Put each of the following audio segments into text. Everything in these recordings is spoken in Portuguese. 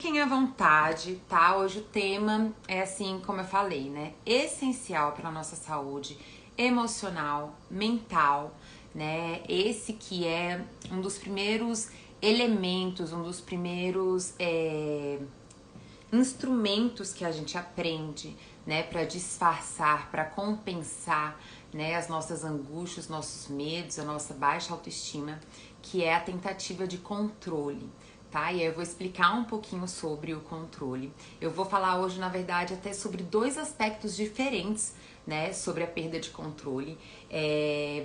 Fiquem à vontade, tá? Hoje o tema é assim, como eu falei, né? Essencial para nossa saúde emocional, mental, né? Esse que é um dos primeiros elementos, um dos primeiros instrumentos que a gente aprende, né? Para disfarçar, para compensar, né? As nossas angústias, nossos medos, a nossa baixa autoestima, que é a tentativa de controle. Tá? E aí eu vou explicar um pouquinho sobre o controle. Eu vou falar hoje, na verdade, até sobre dois aspectos diferentes, né, sobre a perda de controle.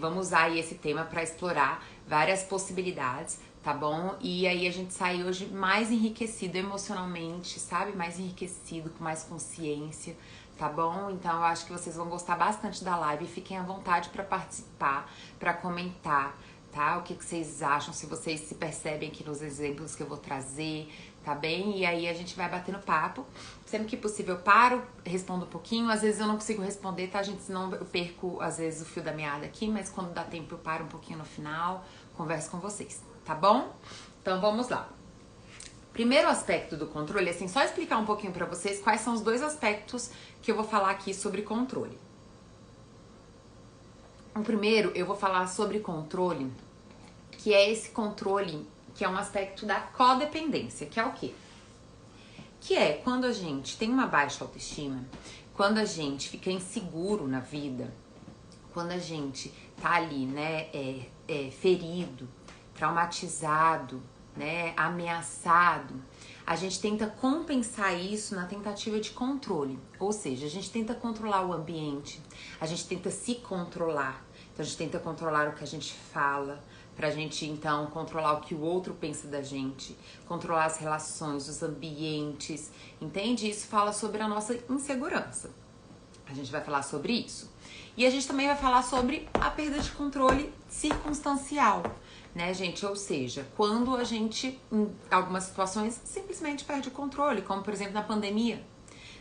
Vamos usar aí esse tema para explorar várias possibilidades, tá bom? E aí a gente sai hoje mais enriquecido emocionalmente, sabe? Mais enriquecido, com mais consciência, tá bom? Então eu acho que vocês vão gostar bastante da live. Fiquem à vontade para participar, para comentar, tá? O que vocês acham, se vocês se percebem aqui nos exemplos que eu vou trazer, tá bem? E aí a gente vai batendo papo. Sempre que possível eu paro, respondo um pouquinho. Às vezes eu não consigo responder, tá, gente? Senão eu perco, às vezes, o fio da meada aqui. Mas quando dá tempo eu paro um pouquinho no final, converso com vocês, tá bom? Então vamos lá. Primeiro aspecto do controle, assim, só explicar um pouquinho pra vocês quais são os dois aspectos que eu vou falar aqui sobre controle. O primeiro, eu vou falar sobre controle, que é esse controle, que é um aspecto da codependência, que é o quê? Que é quando a gente tem uma baixa autoestima, quando a gente fica inseguro na vida, quando a gente tá ali, né, ferido, traumatizado, né, ameaçado, a gente tenta compensar isso na tentativa de controle. Ou seja, a gente tenta controlar o ambiente, a gente tenta se controlar. Então a gente tenta controlar o que a gente fala, pra gente então controlar o que o outro pensa da gente, controlar as relações, os ambientes, entende? Isso fala sobre a nossa insegurança. A gente vai falar sobre isso. E a gente também vai falar sobre a perda de controle circunstancial, né, gente? Ou seja, quando a gente, em algumas situações, simplesmente perde o controle, como por exemplo na pandemia,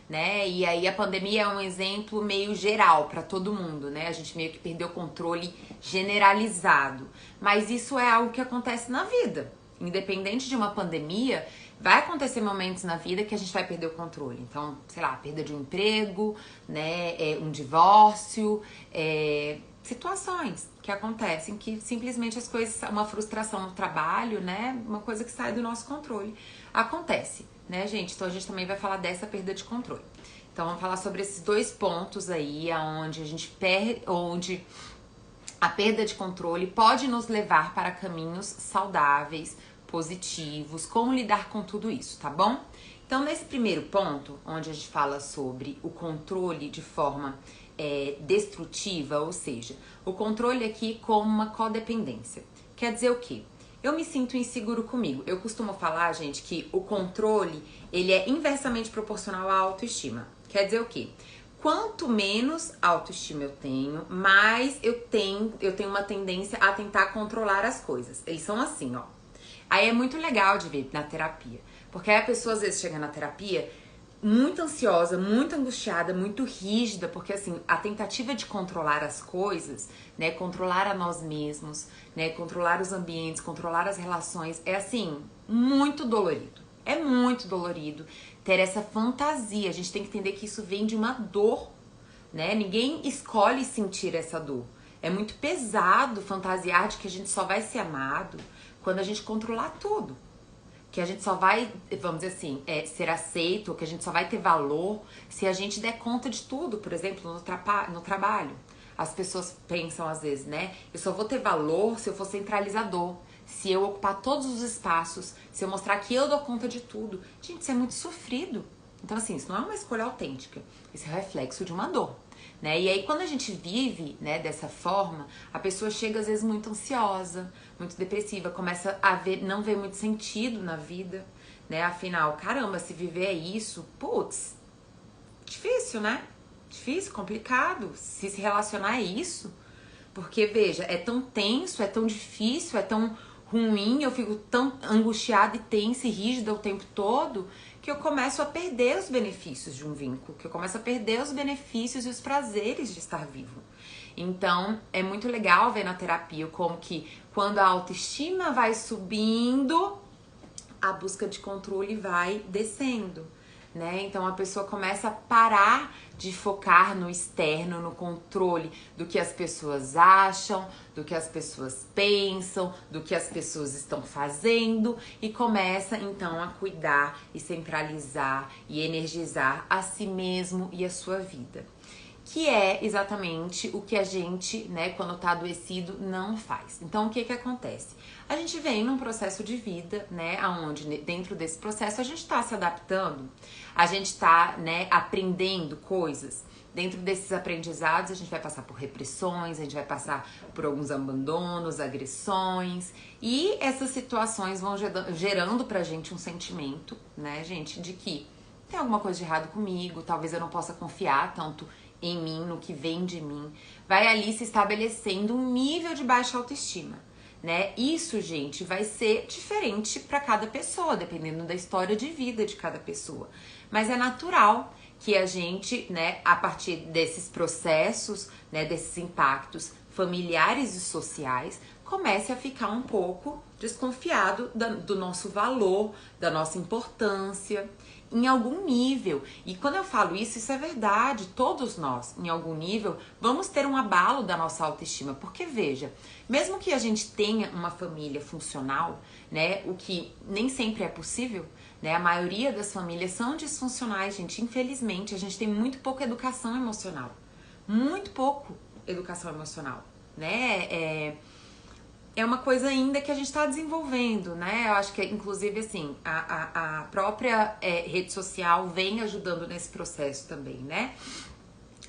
né? E aí a pandemia é um exemplo meio geral para todo mundo, né? A gente meio que perdeu o controle generalizado. Mas isso é algo que acontece na vida. Independente de uma pandemia, vai acontecer momentos na vida que a gente vai perder o controle. Então, sei lá, perda de um emprego, né? Um divórcio, situações que acontecem que simplesmente as coisas, uma frustração no trabalho, né? Uma coisa que sai do nosso controle. Acontece, né, gente? Então a gente também vai falar dessa perda de controle. Então vamos falar sobre esses dois pontos aí, onde a gente perde, onde a perda de controle pode nos levar para caminhos saudáveis, positivos, como lidar com tudo isso, tá bom? Então nesse primeiro ponto, onde a gente fala sobre o controle de forma destrutiva, ou seja, o controle aqui como uma codependência. Quer dizer o quê? Eu me sinto inseguro comigo. Eu costumo falar, gente, que o controle, ele é inversamente proporcional à autoestima. Quer dizer o quê? Quanto menos autoestima eu tenho, mais eu tenho uma tendência a tentar controlar as coisas. Eles são assim, ó. Aí é muito legal de ver na terapia. Porque aí a pessoa às vezes chega na terapia muito ansiosa, muito angustiada, muito rígida, porque assim, a tentativa de controlar as coisas, né, controlar a nós mesmos, né, controlar os ambientes, controlar as relações, é assim, muito dolorido. É muito dolorido ter essa fantasia. A gente tem que entender que isso vem de uma dor, né? Ninguém escolhe sentir essa dor. É muito pesado fantasiar de que a gente só vai ser amado quando a gente controlar tudo. Que a gente só vai, vamos dizer assim, ser aceito, que a gente só vai ter valor se a gente der conta de tudo, por exemplo, no trabalho. As pessoas pensam às vezes, né? Eu só vou ter valor se eu for centralizador, se eu ocupar todos os espaços, se eu mostrar que eu dou conta de tudo. Gente, isso é muito sofrido. Então, assim, isso não é uma escolha autêntica, isso é reflexo de uma dor. Né? E aí quando a gente vive, né, dessa forma, a pessoa chega às vezes muito ansiosa, muito depressiva, começa a não ver muito sentido na vida, né? Afinal, caramba, se viver é isso, putz, difícil, né? Difícil, complicado, se relacionar é isso. Porque, veja, é tão tenso, é tão difícil, é tão ruim, eu fico tão angustiada e tensa e rígida o tempo todo, que eu começo a perder os benefícios de um vínculo, que eu começo a perder os benefícios e os prazeres de estar vivo. Então, é muito legal ver na terapia como que quando a autoestima vai subindo, a busca de controle vai descendo, né? Então a pessoa começa a parar de focar no externo, no controle do que as pessoas acham, do que as pessoas pensam, do que as pessoas estão fazendo e começa então a cuidar e centralizar e energizar a si mesmo e a sua vida. Que é exatamente o que a gente, né, quando tá adoecido, não faz. Então, o que que acontece? A gente vem num processo de vida, né, aonde dentro desse processo a gente tá se adaptando, a gente tá, né, aprendendo coisas. Dentro desses aprendizados, a gente vai passar por repressões, a gente vai passar por alguns abandonos, agressões, e essas situações vão gerando pra gente um sentimento, né, gente, de que tem alguma coisa de errado comigo, talvez eu não possa confiar tanto em mim, no que vem de mim. Vai ali se estabelecendo um nível de baixa autoestima, né? Isso, gente, vai ser diferente para cada pessoa, dependendo da história de vida de cada pessoa. Mas é natural que a gente, né, a partir desses processos, né, desses impactos familiares e sociais, comece a ficar um pouco desconfiado do nosso valor, da nossa importância, em algum nível. E quando eu falo isso, isso é verdade. Todos nós, em algum nível, vamos ter um abalo da nossa autoestima. Porque, veja, mesmo que a gente tenha uma família funcional, né, o que nem sempre é possível, né, a maioria das famílias são disfuncionais, gente. Infelizmente, a gente tem muito pouca educação emocional. Muito pouco educação emocional, né? É uma coisa ainda que a gente está desenvolvendo, né? Eu acho que, inclusive, assim, a própria rede social vem ajudando nesse processo também, né?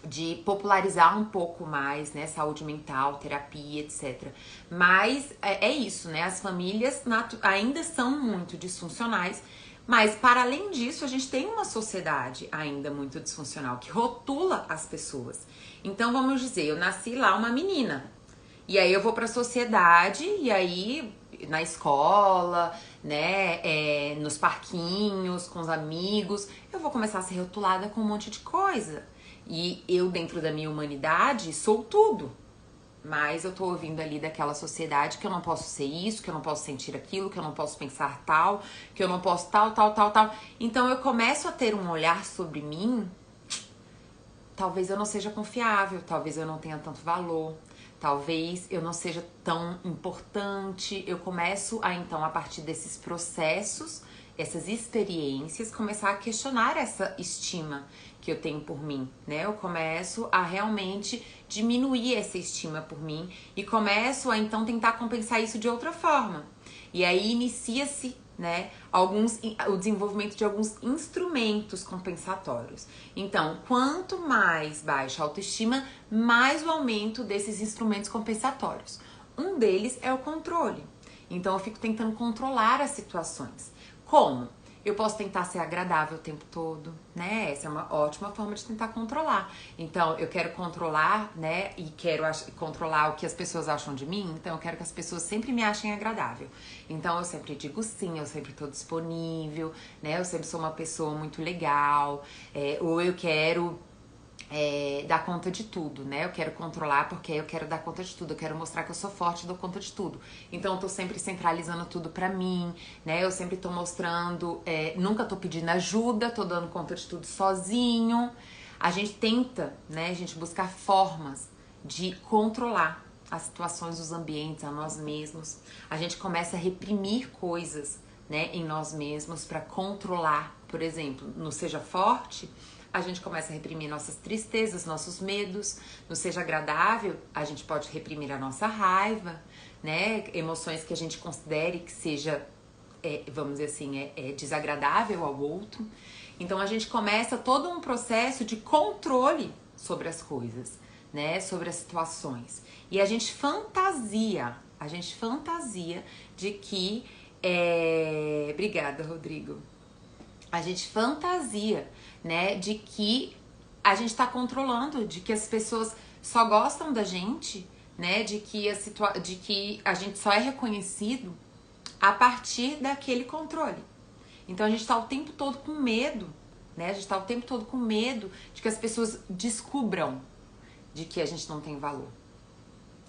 De popularizar um pouco mais, né? Saúde mental, terapia, etc. Mas é isso, né? As famílias ainda são muito disfuncionais, mas, para além disso, a gente tem uma sociedade ainda muito disfuncional, que rotula as pessoas. Então, vamos dizer, eu nasci lá uma menina, e aí eu vou pra sociedade, e aí na escola, né, nos parquinhos, com os amigos, eu vou começar a ser rotulada com um monte de coisa. E eu, dentro da minha humanidade, sou tudo. Mas eu tô ouvindo ali daquela sociedade que eu não posso ser isso, que eu não posso sentir aquilo, que eu não posso pensar tal, que eu não posso tal, tal, tal, tal. Então eu começo a ter um olhar sobre mim, talvez eu não seja confiável, talvez eu não tenha tanto valor. Talvez eu não seja tão importante. Eu começo a, então, a partir desses processos, essas experiências, começar a questionar essa estima que eu tenho por mim, né? Eu começo a realmente diminuir essa estima por mim e começo a, então, tentar compensar isso de outra forma. E aí inicia-se, né, o desenvolvimento de alguns instrumentos compensatórios. Então, quanto mais baixa a autoestima, mais o aumento desses instrumentos compensatórios. Um deles é o controle. Então, eu fico tentando controlar as situações. Como? Eu posso tentar ser agradável o tempo todo, né? Essa é uma ótima forma de tentar controlar. Então, eu quero controlar, né? E quero controlar o que as pessoas acham de mim. Então, eu quero que as pessoas sempre me achem agradável. Então, eu sempre digo sim, eu sempre tô disponível, né? Eu sempre sou uma pessoa muito legal. Ou eu quero dar conta de tudo, né? Eu quero controlar porque eu quero dar conta de tudo, eu quero mostrar que eu sou forte e dou conta de tudo. Então eu tô sempre centralizando tudo pra mim, né? Eu sempre tô mostrando, nunca tô pedindo ajuda, tô dando conta de tudo sozinho. A gente tenta, né, a gente buscar formas de controlar as situações, os ambientes, a nós mesmos. A gente começa a reprimir coisas, né, em nós mesmos pra controlar. Por exemplo, no Seja Forte, a gente começa a reprimir nossas tristezas, nossos medos. No Seja Agradável, a gente pode reprimir a nossa raiva, né? Emoções que a gente considere que seja, vamos dizer assim, desagradável ao outro. Então, a gente começa todo um processo de controle sobre as coisas, né? Sobre as situações. E a gente fantasia de que... Obrigada, Rodrigo. A gente fantasia, né, de que a gente tá controlando, de que as pessoas só gostam da gente, né, de que a gente só é reconhecido a partir daquele controle. Então a gente tá o tempo todo com medo, né, a gente tá o tempo todo com medo de que as pessoas descubram de que a gente não tem valor,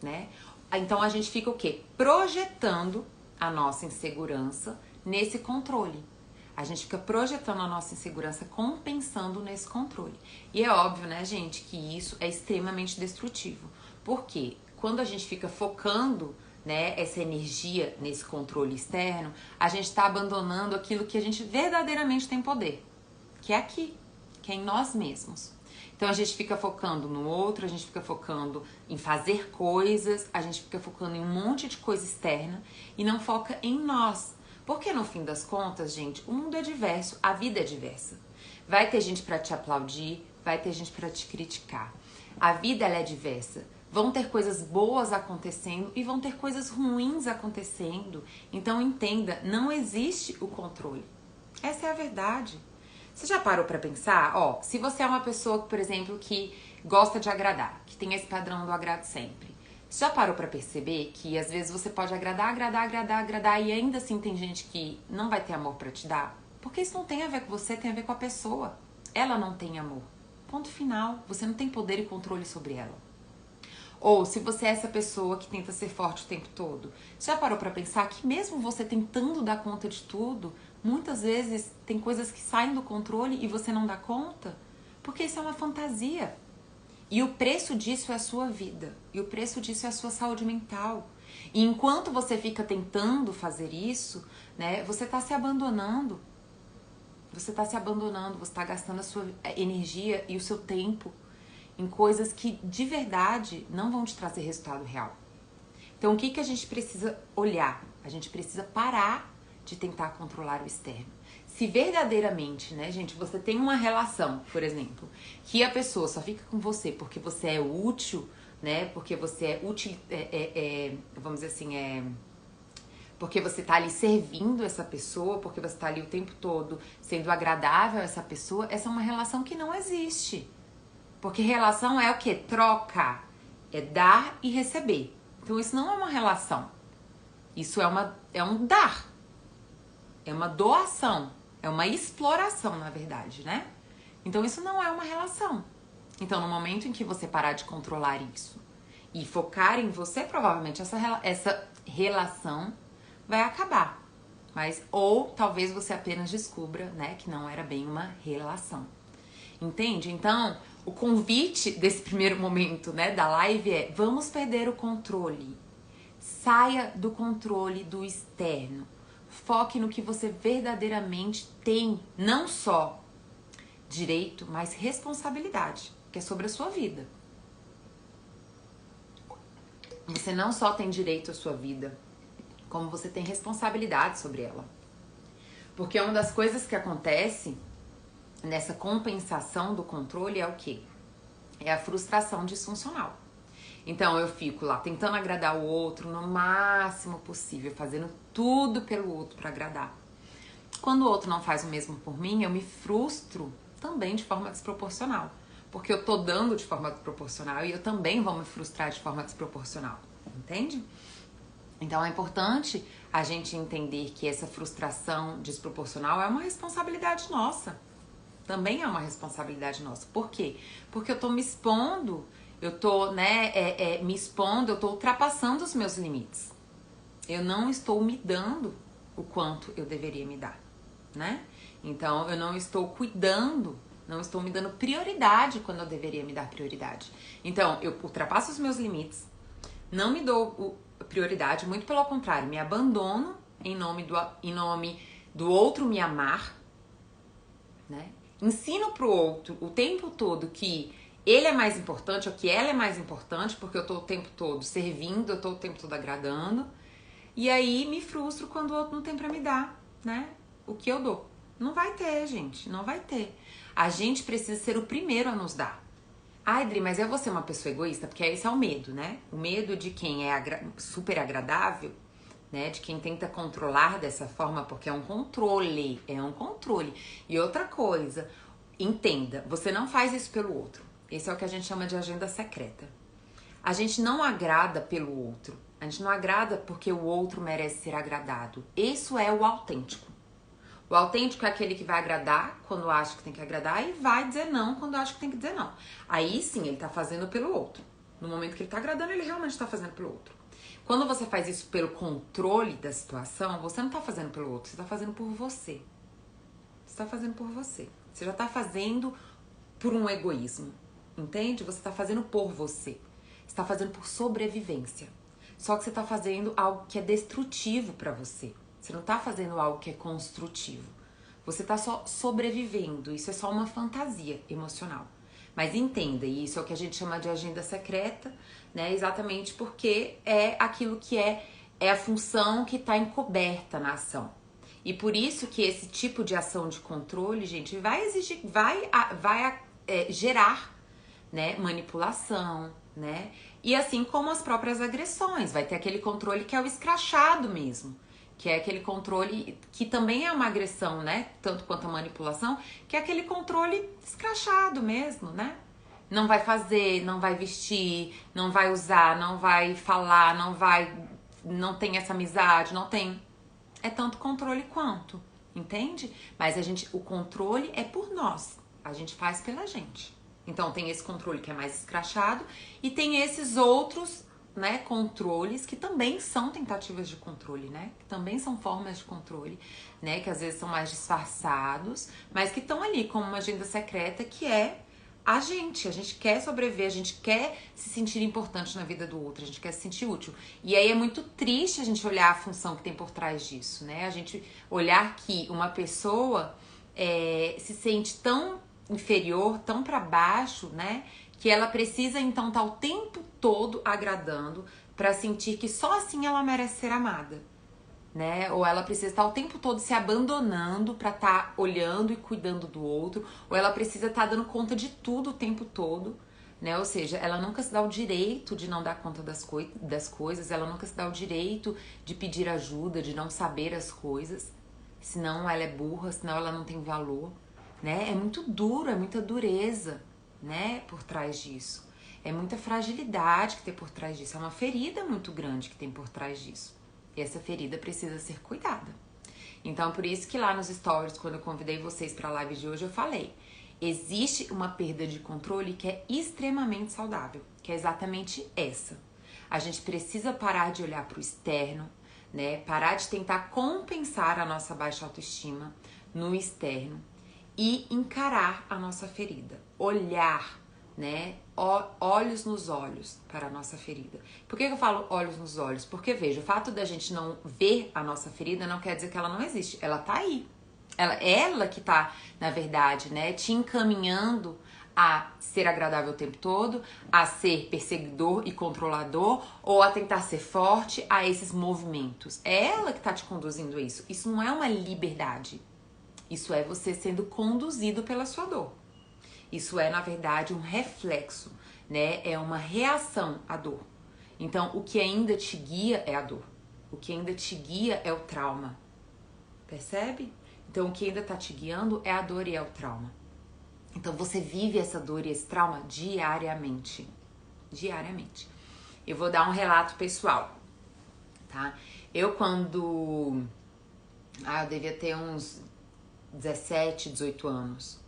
né? Então a gente fica o quê? Projetando a nossa insegurança nesse controle. A gente fica projetando a nossa insegurança, compensando nesse controle. E é óbvio, né, gente, que isso é extremamente destrutivo. Por quê? Quando a gente fica focando, né, essa energia nesse controle externo, a gente está abandonando aquilo que a gente verdadeiramente tem poder, que é aqui, que é em nós mesmos. Então a gente fica focando no outro, a gente fica focando em fazer coisas, a gente fica focando em um monte de coisa externa e não foca em nós. Porque no fim das contas, gente, o mundo é diverso, a vida é diversa. Vai ter gente pra te aplaudir, vai ter gente pra te criticar. A vida, ela é diversa. Vão ter coisas boas acontecendo e vão ter coisas ruins acontecendo. Então entenda, não existe o controle. Essa é a verdade. Você já parou pra pensar? Ó, se você é uma pessoa, por exemplo, que gosta de agradar, que tem esse padrão do agrado sempre. Você já parou pra perceber que às vezes você pode agradar e ainda assim tem gente que não vai ter amor pra te dar? Porque isso não tem a ver com você, tem a ver com a pessoa. Ela não tem amor. Ponto final. Você não tem poder e controle sobre ela. Ou se você é essa pessoa que tenta ser forte o tempo todo, você já parou pra pensar que mesmo você tentando dar conta de tudo, muitas vezes tem coisas que saem do controle e você não dá conta? Porque isso é uma fantasia. E o preço disso é a sua vida. E o preço disso é a sua saúde mental. E enquanto você fica tentando fazer isso, né, você tá se abandonando. Você tá se abandonando, você tá gastando a sua energia e o seu tempo em coisas que de verdade não vão te trazer resultado real. Então o que a gente precisa olhar? A gente precisa parar de tentar controlar o externo. Se verdadeiramente, né, gente, você tem uma relação, por exemplo, que a pessoa só fica com você porque você é útil, né, porque você é útil, vamos dizer assim, porque você tá ali servindo essa pessoa, porque você tá ali o tempo todo sendo agradável a essa pessoa, essa é uma relação que não existe. Porque relação é o quê? Troca. É dar e receber. Então isso não é uma relação. Isso é um dar. É uma doação. É uma exploração, na verdade, né? Então isso não é uma relação. Então no momento em que você parar de controlar isso e focar em você, provavelmente essa relação vai acabar. Mas, ou talvez você apenas descubra, né, que não era bem uma relação. Entende? Então, o convite desse primeiro momento, né, da live é: vamos perder o controle. Saia do controle do externo. Foque no que você verdadeiramente tem, não só direito, mas responsabilidade, que é sobre a sua vida. Você não só tem direito à sua vida, como você tem responsabilidade sobre ela. Porque uma das coisas que acontece nessa compensação do controle é o quê? É a frustração disfuncional. Então eu fico lá tentando agradar o outro no máximo possível, fazendo tudo pelo outro para agradar. Quando o outro não faz o mesmo por mim, eu me frustro também de forma desproporcional. Porque eu tô dando de forma desproporcional e eu também vou me frustrar de forma desproporcional. Entende? Então é importante a gente entender que essa frustração desproporcional é uma responsabilidade nossa. Também é uma responsabilidade nossa. Por quê? Porque eu tô me expondo, eu tô, né, me expondo, eu tô ultrapassando os meus limites. Eu não estou me dando o quanto eu deveria me dar, né? Então, eu não estou cuidando, não estou me dando prioridade quando eu deveria me dar prioridade. Então, eu ultrapasso os meus limites, não me dou prioridade, muito pelo contrário, me abandono em nome do outro me amar, né? Ensino pro outro o tempo todo que ele é mais importante ou que ela é mais importante, porque eu tô o tempo todo servindo, eu tô o tempo todo agradando. E aí me frustro quando o outro não tem pra me dar, né? O que eu dou. Não vai ter, gente, não vai ter. A gente precisa ser o primeiro a nos dar. Ai, Adri, mas eu vou ser uma pessoa egoísta? Porque esse é o medo, né? O medo de quem é super agradável, né, de quem tenta controlar dessa forma, porque é um controle. E outra coisa, entenda, você não faz isso pelo outro. Esse é o que a gente chama de agenda secreta. A gente não agrada pelo outro. A gente não agrada porque o outro merece ser agradado. Isso é o autêntico. O autêntico é aquele que vai agradar quando acha que tem que agradar e vai dizer não quando acha que tem que dizer não. Aí sim, ele tá fazendo pelo outro. No momento que ele tá agradando, ele realmente tá fazendo pelo outro. Quando você faz isso pelo controle da situação, você não tá fazendo pelo outro, você tá fazendo por você. Você tá fazendo por você. Você já tá fazendo por um egoísmo, entende? Você tá fazendo por você. Você tá fazendo por sobrevivência. Só que você tá fazendo algo que é destrutivo pra você. Você não tá fazendo algo que é construtivo. Você tá só sobrevivendo. Isso é só uma fantasia emocional. Mas entenda, e isso é o que a gente chama de agenda secreta, né? Exatamente porque é aquilo que é a função que está encoberta na ação. E por isso que esse tipo de ação de controle, gente, vai exigir, gerar, né, manipulação, né? E assim como as próprias agressões, vai ter aquele controle que é o escrachado mesmo, que é aquele controle que também é uma agressão, né? Tanto quanto a manipulação, que é aquele controle escrachado mesmo, né? Não vai fazer, não vai vestir, não vai usar, não vai falar, não tem essa amizade, não tem. É tanto controle quanto, entende? Mas o controle é por nós, a gente faz pela gente. Então tem esse controle que é mais escrachado e tem esses outros, né, controles que também são tentativas de controle, né? Que também são formas de controle, né? Que às vezes são mais disfarçados, mas que estão ali como uma agenda secreta que é a gente quer sobreviver, a gente quer se sentir importante na vida do outro, a gente quer se sentir útil. E aí é muito triste a gente olhar a função que tem por trás disso, né? A gente olhar que uma pessoa se sente tão inferior, tão pra baixo, né? Que ela precisa então estar o tempo todo agradando pra sentir que só assim ela merece ser amada, né? Ou ela precisa estar o tempo todo se abandonando pra estar olhando e cuidando do outro, ou ela precisa estar dando conta de tudo o tempo todo, né? Ou seja, ela nunca se dá o direito de não dar conta das coisas, ela nunca se dá o direito de pedir ajuda, de não saber as coisas, senão ela é burra, senão ela não tem valor, né? É muito duro, é muita dureza, né? Por trás disso. É muita fragilidade que tem por trás disso, é uma ferida muito grande que tem por trás disso. E essa ferida precisa ser cuidada. Então, por isso que lá nos stories, quando eu convidei vocês para a live de hoje, eu falei: existe uma perda de controle que é extremamente saudável, que é exatamente essa. A gente precisa parar de olhar para o externo, né? Parar de tentar compensar a nossa baixa autoestima no externo e encarar a nossa ferida, olhar, né, olhos nos olhos para a nossa ferida. Por que eu falo olhos nos olhos? Porque, veja, o fato da gente não ver a nossa ferida não quer dizer que ela não existe. Ela tá aí. Ela que tá, na verdade, né, te encaminhando a ser agradável o tempo todo, a ser perseguidor e controlador, ou a tentar ser forte a esses movimentos. É ela que tá te conduzindo a isso. Isso não é uma liberdade. Isso é você sendo conduzido pela sua dor. Isso é, na verdade, um reflexo, né? É uma reação à dor. Então, o que ainda te guia é a dor. O que ainda te guia é o trauma. Percebe? Então, o que ainda tá te guiando é a dor e é o trauma. Então, você vive essa dor e esse trauma diariamente. Diariamente. Eu vou dar um relato pessoal, tá? Eu devia ter uns 17, 18 anos.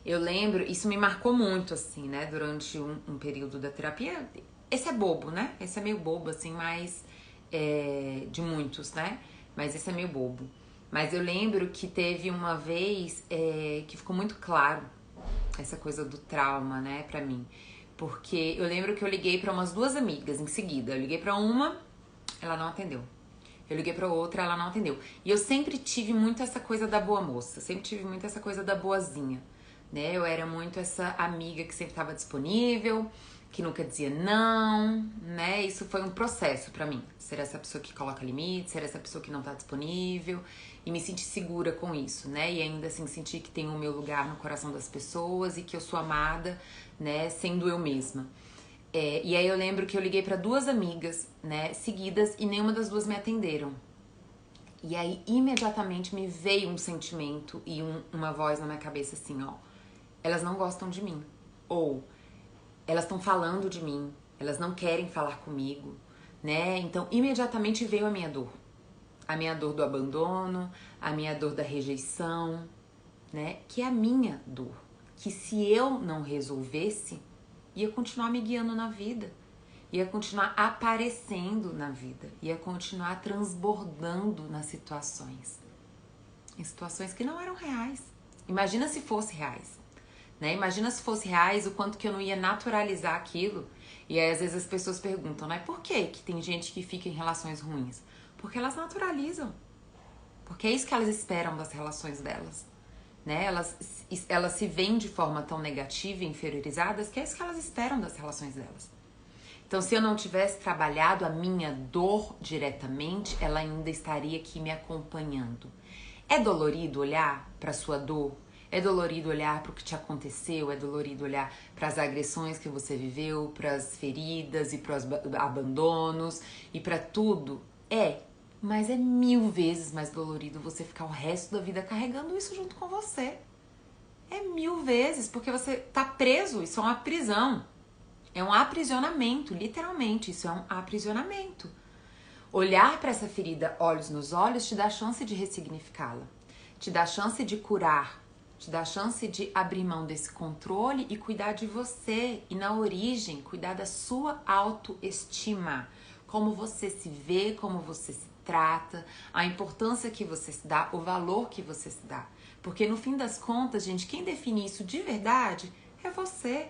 Eu lembro, isso me marcou muito, assim, né, durante um período da terapia. Esse é bobo, né? Esse é meio bobo, assim, mas de muitos, né? Mas esse é meio bobo. Mas eu lembro que teve uma vez que ficou muito claro essa coisa do trauma, né, pra mim. Porque eu lembro que eu liguei pra umas 2 amigas em seguida. Eu liguei pra uma, ela não atendeu. Eu liguei pra outra, ela não atendeu. E eu sempre tive muito essa coisa da boa moça, sempre tive muito essa coisa da boazinha, né? Eu era muito essa amiga que sempre estava disponível, que nunca dizia não, né? Isso foi um processo pra mim, ser essa pessoa que coloca limites, ser essa pessoa que não tá disponível e me sentir segura com isso, né? E ainda assim sentir que tenho o meu lugar no coração das pessoas e que eu sou amada, né? Sendo eu mesma. E aí eu lembro que eu liguei pra 2 amigas, né, seguidas, e nenhuma das 2 me atenderam. E aí imediatamente me veio um sentimento e uma voz na minha cabeça assim, ó: elas não gostam de mim, ou elas estão falando de mim, elas não querem falar comigo, né? Então imediatamente veio a minha dor do abandono, a minha dor da rejeição, né, que é a minha dor, que se eu não resolvesse, ia continuar me guiando na vida. ia continuar aparecendo na vida, ia continuar transbordando nas situações. Em situações que não eram reais. Imagina se fosse reais, né? Imagina se fosse reais, o quanto que eu não ia naturalizar aquilo. E aí às vezes as pessoas perguntam, né? Por que tem gente que fica em relações ruins? Porque elas naturalizam. Porque é isso que elas esperam das relações delas, né? Elas se veem de forma tão negativa e inferiorizadas que é isso que elas esperam das relações delas. Então, se eu não tivesse trabalhado a minha dor diretamente, ela ainda estaria aqui me acompanhando. É dolorido olhar para sua dor? É dolorido olhar para o que te aconteceu? É dolorido olhar para as agressões que você viveu, para as feridas e para os abandonos e para tudo? É, mas é 1000 vezes mais dolorido você ficar o resto da vida carregando isso junto com você. É 1000 vezes, porque você tá preso, isso é uma prisão. É um aprisionamento, literalmente, isso é um aprisionamento. Olhar para essa ferida olhos nos olhos te dá a chance de ressignificá-la, te dá a chance de curar, te dá a chance de abrir mão desse controle e cuidar de você. E na origem, cuidar da sua autoestima, como você se vê, como você se trata, a importância que você se dá, o valor que você se dá. Porque no fim das contas, gente, quem define isso de verdade é você.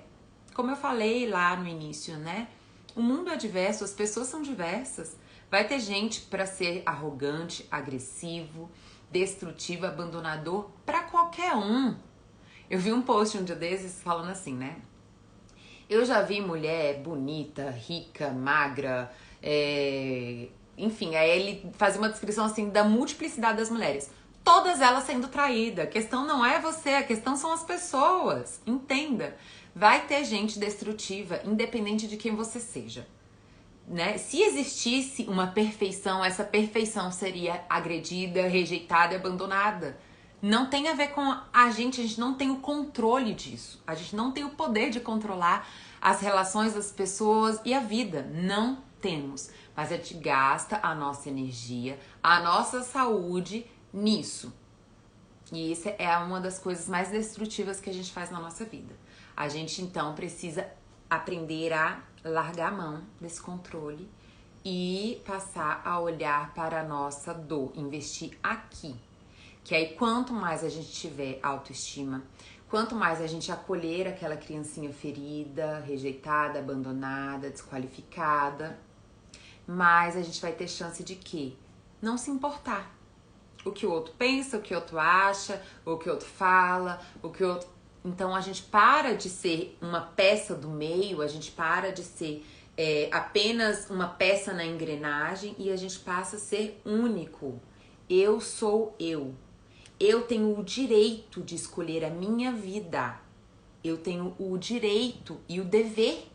Como eu falei lá no início, né? O mundo é diverso, as pessoas são diversas. Vai ter gente para ser arrogante, agressivo, destrutivo, abandonador, para qualquer um. Eu vi um post um dia desses falando assim, né? Eu já vi mulher bonita, rica, magra, enfim, aí ele fazia uma descrição assim da multiplicidade das mulheres. Todas elas sendo traídas. A questão não é você, a questão são as pessoas. Entenda. Vai ter gente destrutiva, independente de quem você seja. Né? Se existisse uma perfeição, essa perfeição seria agredida, rejeitada e abandonada. Não tem a ver com a gente não tem o controle disso. A gente não tem o poder de controlar as relações das pessoas e a vida. Não temos. Mas a gente gasta a nossa energia, a nossa saúde nisso. E isso é uma das coisas mais destrutivas que a gente faz na nossa vida. A gente então precisa aprender a largar a mão desse controle e passar a olhar para a nossa dor, investir aqui. Que aí quanto mais a gente tiver autoestima, quanto mais a gente acolher aquela criancinha ferida, rejeitada, abandonada, desqualificada, mais a gente vai ter chance de quê? Não se importar. O que o outro pensa, o que o outro acha, o que o outro fala, o que o outro... Então a gente para de ser uma peça do meio, a gente para de ser apenas uma peça na engrenagem e a gente passa a ser único. Eu sou eu. Eu tenho o direito de escolher a minha vida. Eu tenho o direito e o dever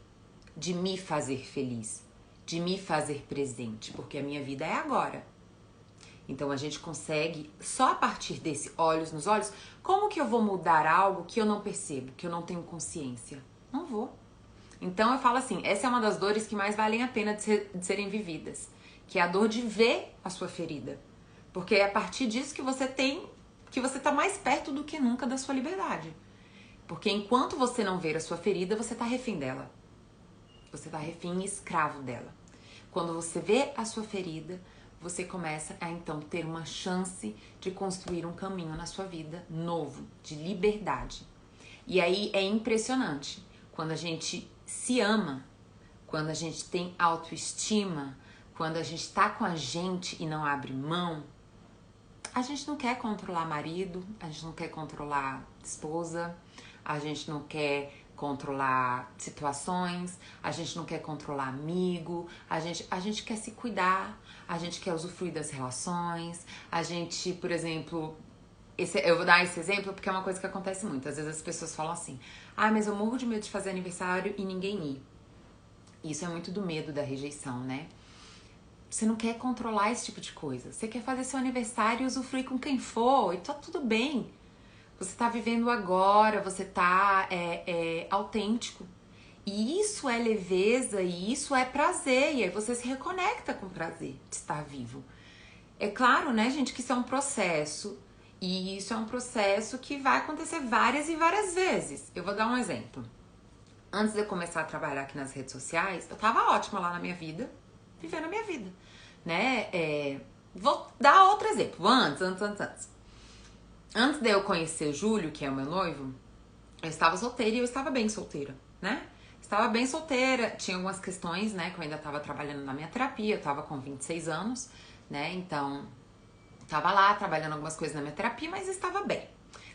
de me fazer feliz, de me fazer presente, porque a minha vida é agora. Então a gente consegue, só a partir desse olhos nos olhos, como que eu vou mudar algo que eu não percebo, que eu não tenho consciência? Não vou. Então eu falo assim, essa é uma das dores que mais valem a pena de serem vividas, que é a dor de ver a sua ferida. Porque é a partir disso que você tá mais perto do que nunca da sua liberdade. Porque enquanto você não ver a sua ferida, você tá refém dela. Você tá refém e escravo dela. Quando você vê a sua ferida, você começa a então ter uma chance de construir um caminho na sua vida novo, de liberdade. E aí é impressionante, quando a gente se ama, quando a gente tem autoestima, quando a gente tá com a gente e não abre mão, a gente não quer controlar marido, a gente não quer controlar esposa, a gente não quer controlar situações, a gente não quer controlar amigo, a gente quer se cuidar, a gente quer usufruir das relações, a gente, por exemplo, eu vou dar esse exemplo porque é uma coisa que acontece muito. Às vezes as pessoas falam assim, mas eu morro de medo de fazer aniversário e ninguém ir. Isso é muito do medo da rejeição, né? Você não quer controlar esse tipo de coisa. Você quer fazer seu aniversário e usufruir com quem for e tá tudo bem. Você tá vivendo agora, você tá autêntico. E isso é leveza e isso é prazer. E aí você se reconecta com o prazer de estar vivo. É claro, né, gente, que isso é um processo. E isso é um processo que vai acontecer várias e várias vezes. Eu vou dar um exemplo. Antes de eu começar a trabalhar aqui nas redes sociais, eu tava ótima lá na minha vida, vivendo a minha vida, né? Vou dar outro exemplo. Antes de eu conhecer o Júlio, que é o meu noivo, eu estava solteira e eu estava bem solteira, né? Estava bem solteira, tinha algumas questões, né? Que eu ainda estava trabalhando na minha terapia, eu estava com 26 anos, né? Então, estava lá trabalhando algumas coisas na minha terapia, mas estava bem.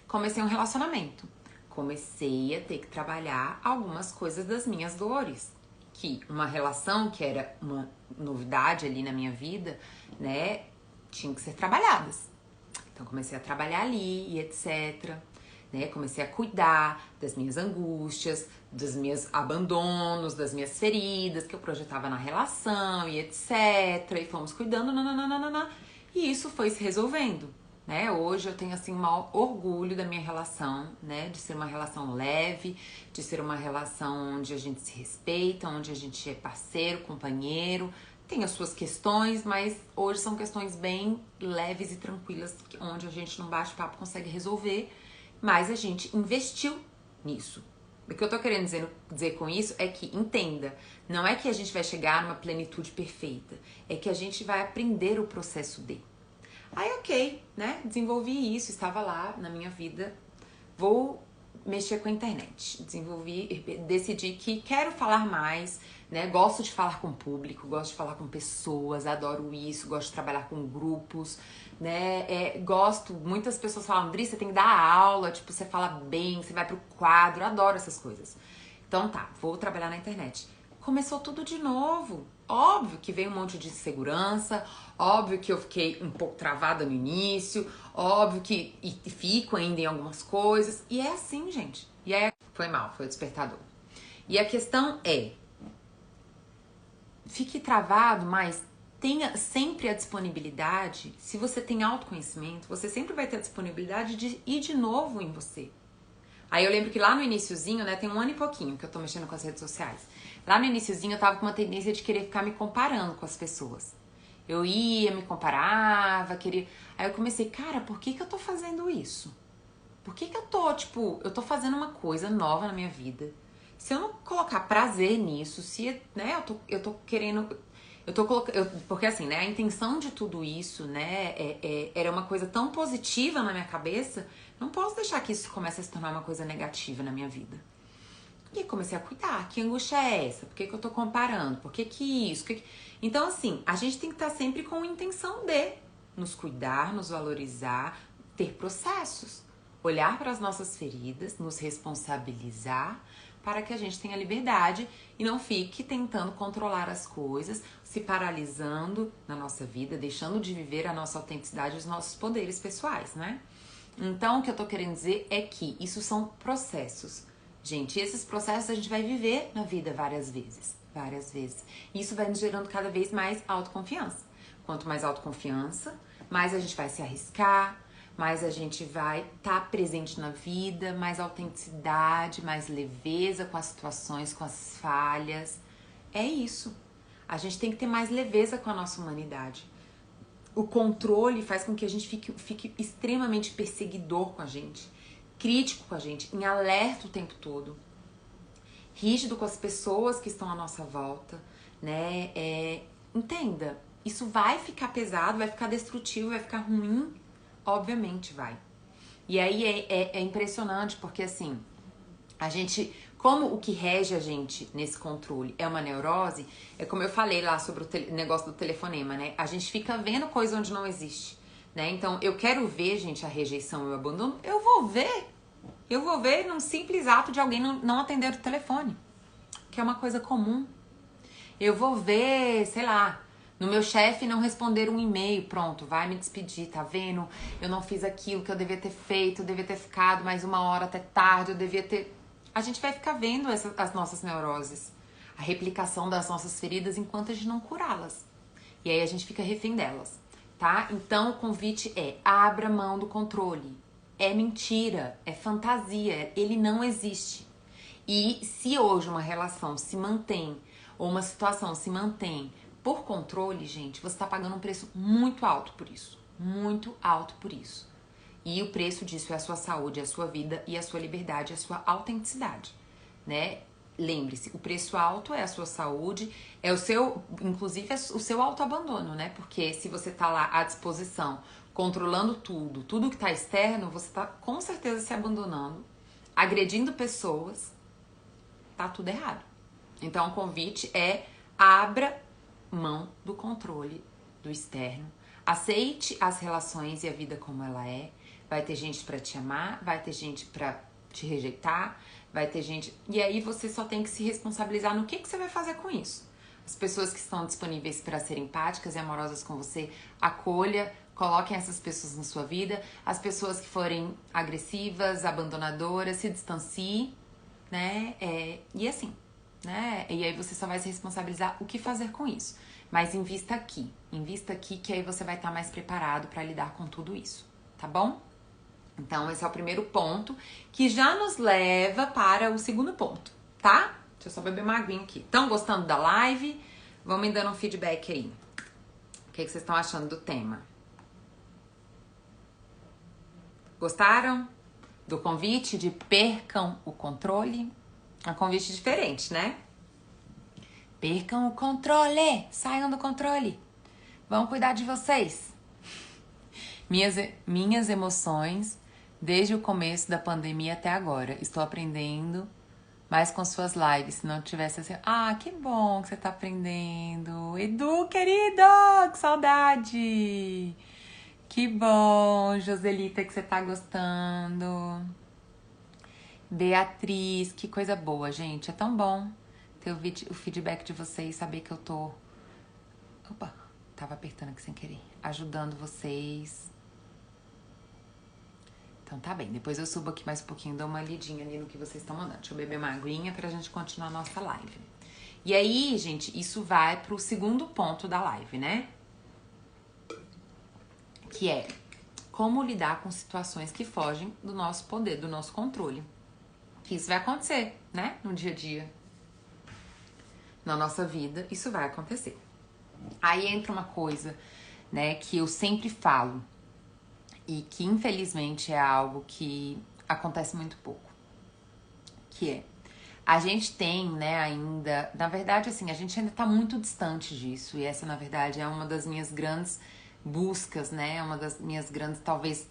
Comecei um relacionamento. Comecei a ter que trabalhar algumas coisas das minhas dores. Que uma relação que era uma novidade ali na minha vida, né? Tinha que ser trabalhadas. Então, comecei a trabalhar ali e etc. Né? Comecei a cuidar das minhas angústias, dos meus abandonos, das minhas feridas que eu projetava na relação e etc. E fomos cuidando, nananana, e isso foi se resolvendo, né? Hoje eu tenho assim um maior orgulho da minha relação, né? De ser uma relação leve, de ser uma relação onde a gente se respeita, onde a gente é parceiro, companheiro. Tem as suas questões, mas hoje são questões bem leves e tranquilas, onde a gente num bate-papo consegue resolver, mas a gente investiu nisso. O que eu tô querendo dizer com isso é que, entenda, não é que a gente vai chegar numa plenitude perfeita, é que a gente vai aprender o processo de. Aí, ok, né? Desenvolvi isso, estava lá na minha vida, vou mexer com a internet. Decidi que quero falar mais, né? Gosto de falar com o público, gosto de falar com pessoas, adoro isso, gosto de trabalhar com grupos, né? Muitas pessoas falam, Dri, você tem que dar aula, tipo, você fala bem, você vai pro quadro, adoro essas coisas. Então tá, vou trabalhar na internet. Começou tudo de novo. Óbvio que veio um monte de insegurança, óbvio que eu fiquei um pouco travada no início, óbvio que e fico ainda em algumas coisas. E é assim, gente. E aí foi mal, foi o despertador. E a questão é, fique travado, mas tenha sempre a disponibilidade. Se você tem autoconhecimento, você sempre vai ter a disponibilidade de ir de novo em você. Aí eu lembro que lá no iniciozinho, né, tem 1 ano e pouquinho que eu tô mexendo com as redes sociais. Lá no iniciozinho eu tava com uma tendência de querer ficar me comparando com as pessoas. Eu ia, me comparava, queria... Aí eu comecei, cara, por que eu tô fazendo isso? Por que eu tô, tipo, eu tô fazendo uma coisa nova na minha vida? Se eu não colocar prazer nisso, se, né, eu tô querendo... porque assim, né, a intenção de tudo isso, né, era uma coisa tão positiva na minha cabeça, não posso deixar que isso comece a se tornar uma coisa negativa na minha vida. E aí comecei a cuidar, que angústia é essa? Por que eu tô comparando? Por que isso? Então assim, a gente tem que estar sempre com a intenção de nos cuidar, nos valorizar, ter processos, olhar para as nossas feridas, nos responsabilizar, para que a gente tenha liberdade e não fique tentando controlar as coisas, se paralisando na nossa vida, deixando de viver a nossa autenticidade e os nossos poderes pessoais, né? Então, o que eu tô querendo dizer é que isso são processos. Gente, esses processos a gente vai viver na vida várias vezes. E isso vai nos gerando cada vez mais autoconfiança. Quanto mais autoconfiança, mais a gente vai se arriscar, mais a gente vai estar presente na vida, mais autenticidade, mais leveza com as situações, com as falhas. É isso. A gente tem que ter mais leveza com a nossa humanidade. O controle faz com que a gente fique extremamente perseguidor com a gente, crítico com a gente, em alerta o tempo todo, rígido com as pessoas que estão à nossa volta, né? Entenda, isso vai ficar pesado, vai ficar destrutivo, vai ficar ruim. Obviamente vai. E aí é impressionante porque assim, a gente, como o que rege a gente nesse controle é uma neurose, é como eu falei lá sobre o negócio do telefonema, né? A gente fica vendo coisa onde não existe, né? Então eu quero ver, gente, a rejeição e o abandono, eu vou ver num simples ato de alguém não atender o telefone, que é uma coisa comum. Eu vou ver, sei lá, no meu chefe não responder um e-mail, pronto, vai me despedir, tá vendo? Eu não fiz aquilo que eu devia ter feito, eu devia ter ficado mais 1 hora até tarde, eu devia ter... A gente vai ficar vendo as nossas neuroses, a replicação das nossas feridas enquanto a gente não curá-las. E aí a gente fica refém delas, tá? Então o convite é, abra mão do controle. É mentira, é fantasia, ele não existe. E se hoje uma relação se mantém, ou uma situação se mantém por controle, gente, você tá pagando um preço muito alto por isso. Muito alto por isso. E o preço disso é a sua saúde, a sua vida e a sua liberdade, a sua autenticidade, né? lembre-se, o preço alto é a sua saúde, é o seu, inclusive é o seu autoabandono, né? Porque se você tá lá à disposição, controlando tudo que tá externo, você tá com certeza se abandonando, agredindo pessoas, tá tudo errado. Então o convite é: abra mão do controle do externo, aceite as relações e a vida como ela é. Vai ter gente pra te amar, vai ter gente pra te rejeitar, vai ter gente... E aí você só tem que se responsabilizar no que você vai fazer com isso. As pessoas que estão disponíveis para serem empáticas e amorosas com você, acolha, coloquem essas pessoas na sua vida. As pessoas que forem agressivas, abandonadoras, se distancie, né? E assim, né? E aí você só vai se responsabilizar o que fazer com isso. Mas invista aqui que aí você vai estar mais preparado para lidar com tudo isso, tá bom? Então, esse é o primeiro ponto, que já nos leva para o segundo ponto, tá? Deixa eu só beber uma aguinha aqui. Estão gostando da live? Vão me dando um feedback aí. O que vocês estão achando do tema? Gostaram do convite de percam o controle? É um convite diferente, né? Percam o controle! Saiam do controle! Vão cuidar de vocês! Minhas emoções... Desde o começo da pandemia até agora. Estou aprendendo mais com suas lives. Se não tivesse assim... Ah, que bom que você está aprendendo. Edu, querido! Que saudade! Que bom, Joselita, que você está gostando. Beatriz, que coisa boa, gente. É tão bom ter o feedback de vocês. Saber que eu tô... Opa, tava apertando aqui sem querer. Ajudando vocês. Então tá bem, depois eu subo aqui mais um pouquinho, dou uma lidinha ali no que vocês estão mandando. Deixa eu beber uma aguinha pra gente continuar a nossa live. E aí, gente, isso vai pro segundo ponto da live, né? Que é como lidar com situações que fogem do nosso poder, do nosso controle. Que isso vai acontecer, né? No dia a dia. Na nossa vida, isso vai acontecer. Aí entra uma coisa, né, que eu sempre falo. E que infelizmente é algo que acontece muito pouco. Que é, a gente tem, né, ainda... Na verdade, assim, a gente ainda tá muito distante disso. E essa, na verdade, é uma das minhas grandes buscas, né? Uma das minhas grandes, talvez,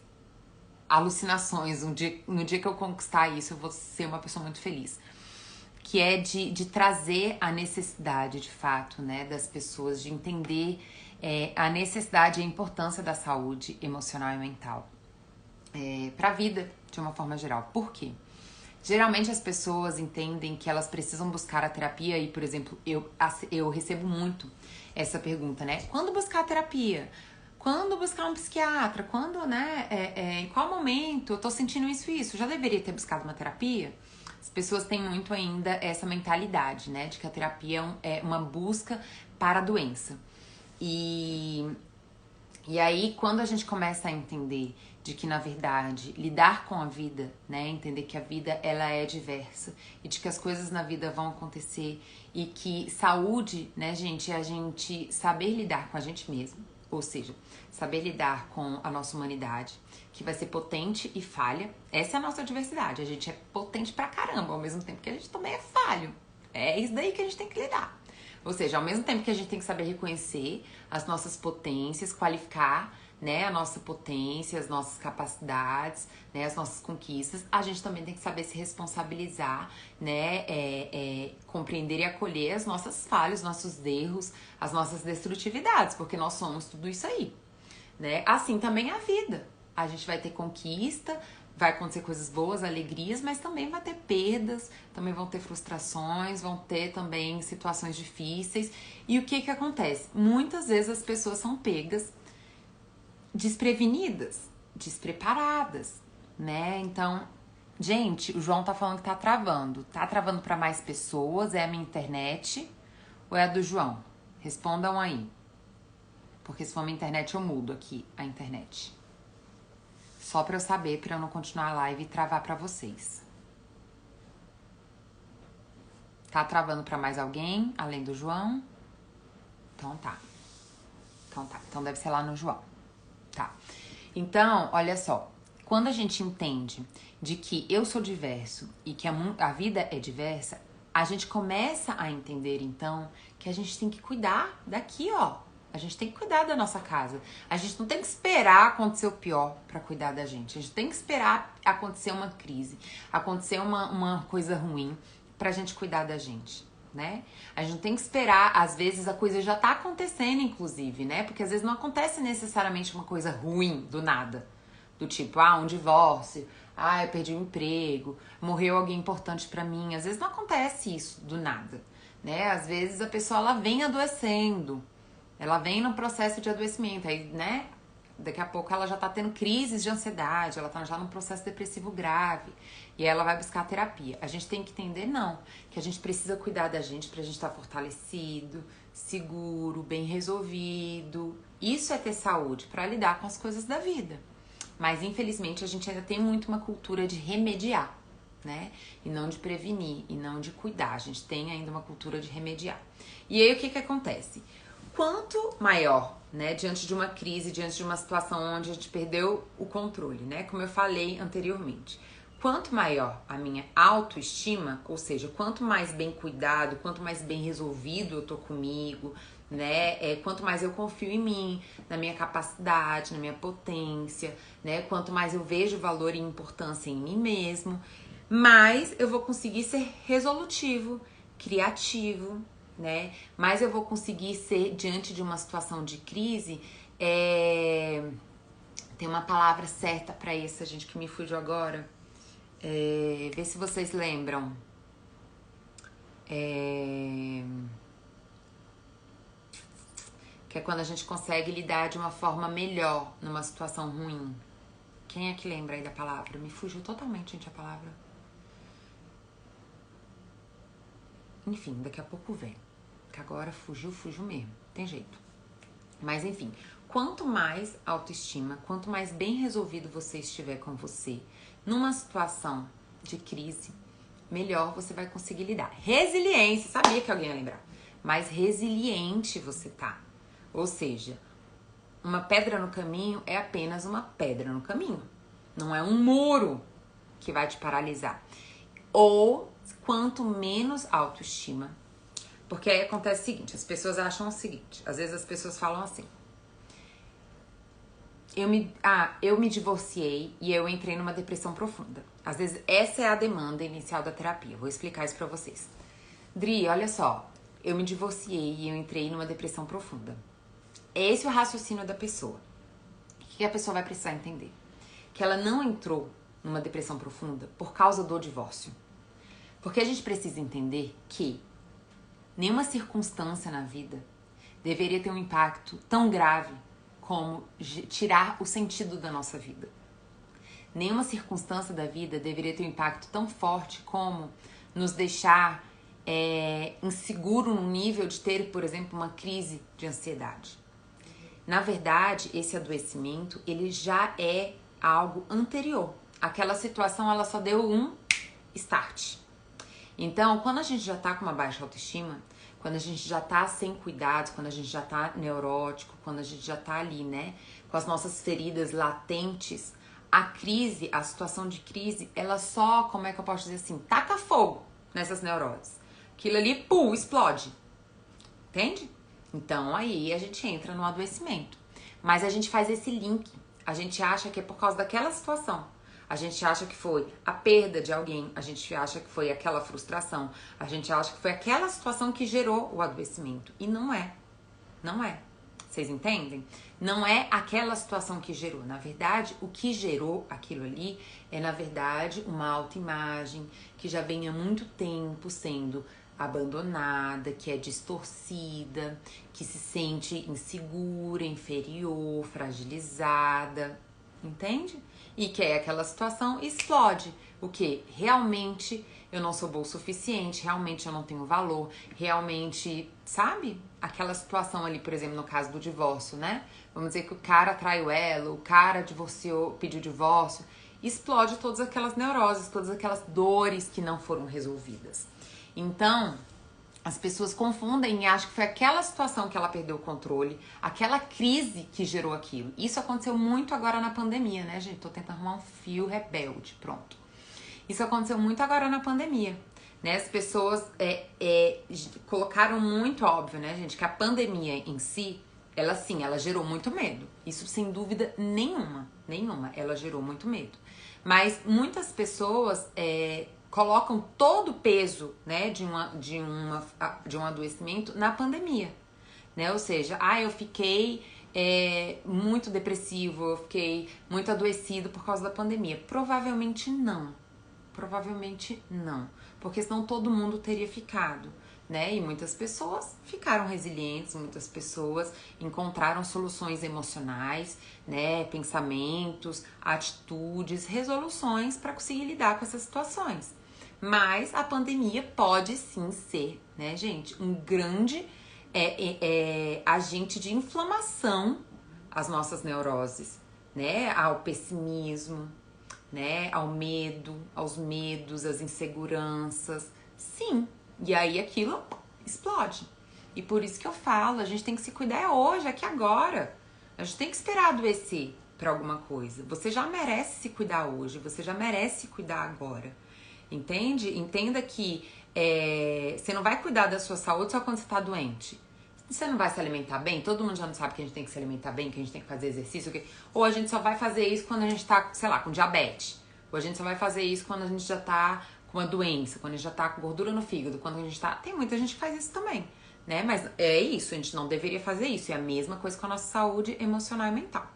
alucinações. No dia que eu conquistar isso, eu vou ser uma pessoa muito feliz. Que é de trazer a necessidade, de fato, né, das pessoas, de entender... a necessidade e a importância da saúde emocional e mental para a vida, de uma forma geral. Por quê? Geralmente as pessoas entendem que elas precisam buscar a terapia e, por exemplo, eu recebo muito essa pergunta, né? Quando buscar a terapia? Quando buscar um psiquiatra? Quando, né? Em qual momento? Eu tô sentindo isso e isso. Já deveria ter buscado uma terapia? As pessoas têm muito ainda essa mentalidade, né? De que a terapia é uma busca para a doença. E aí, quando a gente começa a entender de que, na verdade, lidar com a vida, né, entender que a vida, ela é diversa e de que as coisas na vida vão acontecer e que saúde, né, gente, é a gente saber lidar com a gente mesmo, ou seja, saber lidar com a nossa humanidade, que vai ser potente e falha. Essa é a nossa diversidade, a gente é potente pra caramba, ao mesmo tempo que a gente também é falho. É isso daí que a gente tem que lidar. Ou seja, ao mesmo tempo que a gente tem que saber reconhecer as nossas potências, qualificar, né, a nossa potência, as nossas capacidades, né, as nossas conquistas, a gente também tem que saber se responsabilizar, né, compreender e acolher as nossas falhas, nossos erros, as nossas destrutividades, porque nós somos tudo isso aí, né? Assim também é a vida. A gente vai ter conquista, vai acontecer coisas boas, alegrias, mas também vai ter perdas, também vão ter frustrações, vão ter também situações difíceis. E o que acontece? Muitas vezes as pessoas são pegas desprevenidas, despreparadas, né? Então, gente, o João tá falando que tá travando. Tá travando para mais pessoas? É a minha internet ou é a do João? Respondam aí. Porque se for minha internet, eu mudo aqui a internet. Só pra eu saber, pra eu não continuar a live e travar pra vocês. Tá travando pra mais alguém, além do João? Então tá. Então deve ser lá no João. Tá. Então, olha só. Quando a gente entende de que eu sou diverso e que a vida é diversa, a gente começa a entender, então, que a gente tem que cuidar daqui, ó. A gente tem que cuidar da nossa casa. A gente não tem que esperar acontecer o pior pra cuidar da gente. A gente tem que esperar acontecer uma crise, acontecer uma coisa ruim pra gente cuidar da gente, né? A gente não tem que esperar, às vezes a coisa já tá acontecendo, inclusive, né? Porque às vezes não acontece necessariamente uma coisa ruim do nada. Do tipo, um divórcio, eu perdi o emprego, morreu alguém importante pra mim. Às vezes não acontece isso do nada, né? Às vezes a pessoa, ela vem adoecendo, ela vem no processo de adoecimento, aí, né? Daqui a pouco ela já tá tendo crises de ansiedade, ela tá já num processo depressivo grave, e aí ela vai buscar terapia. A gente tem que entender, não, que a gente precisa cuidar da gente pra gente estar fortalecido, seguro, bem resolvido. Isso é ter saúde, pra lidar com as coisas da vida. Mas, infelizmente, a gente ainda tem muito uma cultura de remediar, né? E não de prevenir, e não de cuidar. A gente tem ainda uma cultura de remediar. E aí, o que que acontece? Quanto maior, né, diante de uma crise, diante de uma situação onde a gente perdeu o controle, né? Como eu falei anteriormente. Quanto maior a minha autoestima, ou seja, quanto mais bem cuidado, quanto mais bem resolvido eu tô comigo, né? Quanto mais eu confio em mim, na minha capacidade, na minha potência, né? Quanto mais eu vejo valor e importância em mim mesmo, mais eu vou conseguir ser resolutivo, criativo, né? Mais eu vou conseguir ser, diante de uma situação de crise, tem uma palavra certa pra isso, gente, que me fugiu agora. Vê se vocês lembram. Que é quando a gente consegue lidar de uma forma melhor numa situação ruim. Quem é que lembra aí da palavra? Me fugiu totalmente, gente, a palavra. Enfim, daqui a pouco vem. Que agora fugiu mesmo. Tem jeito. Mas enfim, quanto mais autoestima, quanto mais bem resolvido você estiver com você, numa situação de crise, melhor você vai conseguir lidar. Resiliência, sabia que alguém ia lembrar. Mais resiliente você tá. Ou seja, uma pedra no caminho é apenas uma pedra no caminho. Não é um muro que vai te paralisar. Ou quanto menos autoestima. Porque aí acontece o seguinte, as pessoas acham o seguinte, às vezes as pessoas falam assim: eu me divorciei e eu entrei numa depressão profunda. Às vezes essa é a demanda inicial da terapia. Vou explicar isso pra vocês. Dri, olha só, eu me divorciei e eu entrei numa depressão profunda. Esse é o raciocínio da pessoa. O que a pessoa vai precisar entender? Que ela não entrou numa depressão profunda por causa do divórcio. Porque a gente precisa entender que nenhuma circunstância na vida deveria ter um impacto tão grave como tirar o sentido da nossa vida. Nenhuma circunstância da vida deveria ter um impacto tão forte como nos deixar inseguro no nível de ter, por exemplo, uma crise de ansiedade. Na verdade, esse adoecimento, ele já é algo anterior. Aquela situação, ela só deu um start. Então, quando a gente já tá com uma baixa autoestima, quando a gente já tá sem cuidados, quando a gente já tá neurótico, quando a gente já tá ali, né, com as nossas feridas latentes, a crise, a situação de crise, ela só, como é que eu posso dizer assim, taca fogo nessas neuroses. Aquilo ali, pum, explode. Entende? Então, aí a gente entra no adoecimento. Mas a gente faz esse link. A gente acha que é por causa daquela situação. A gente acha que foi a perda de alguém. A gente acha que foi aquela frustração. A gente acha que foi aquela situação que gerou o adoecimento. E não é. Não é. Vocês entendem? Não é aquela situação que gerou. Na verdade, o que gerou aquilo ali é, na verdade, uma autoimagem que já vem há muito tempo sendo abandonada, que é distorcida, que se sente insegura, inferior, fragilizada, entende? E que é aquela situação explode. O que? Realmente eu não sou boa o suficiente, realmente eu não tenho valor, realmente, sabe? Aquela situação ali, por exemplo, no caso do divórcio, né? Vamos dizer que o cara traiu ela, o cara divorciou, pediu divórcio, explode todas aquelas neuroses, todas aquelas dores que não foram resolvidas. Então, as pessoas confundem e acham que foi aquela situação que ela perdeu o controle, aquela crise que gerou aquilo. Isso aconteceu muito agora na pandemia, né, gente? Tô tentando arrumar um fio rebelde, pronto. Isso aconteceu muito agora na pandemia. né? As pessoas colocaram muito óbvio, né, gente, que a pandemia em si, ela sim, ela gerou muito medo. Isso sem dúvida nenhuma, ela gerou muito medo. Mas muitas pessoas colocam todo o peso, né, de um adoecimento na pandemia, né? Ou seja, eu fiquei muito depressivo, eu fiquei muito adoecido por causa da pandemia. Provavelmente não. Provavelmente não. Porque senão todo mundo teria ficado, né? E muitas pessoas ficaram resilientes, muitas pessoas encontraram soluções emocionais, né? Pensamentos, atitudes, resoluções para conseguir lidar com essas situações. Mas a pandemia pode sim ser, né, gente, um grande agente de inflamação às nossas neuroses, né? Ao pessimismo, né? Ao medo, aos medos, às inseguranças. Sim. E aí aquilo explode. E por isso que eu falo, a gente tem que se cuidar hoje, aqui agora. A gente tem que esperar adoecer para alguma coisa. Você já merece se cuidar hoje, você já merece se cuidar agora. Entende? Entenda que você não vai cuidar da sua saúde só quando você tá doente. Você não vai se alimentar bem? Todo mundo já não sabe que a gente tem que se alimentar bem, que a gente tem que fazer exercício. Ou a gente só vai fazer isso quando a gente tá, sei lá, com diabetes. Ou a gente só vai fazer isso quando a gente já tá com uma doença, quando a gente já tá com gordura no fígado, quando a gente tá... Tem muita gente que faz isso também, né? Mas é isso, a gente não deveria fazer isso. É a mesma coisa com a nossa saúde emocional e mental.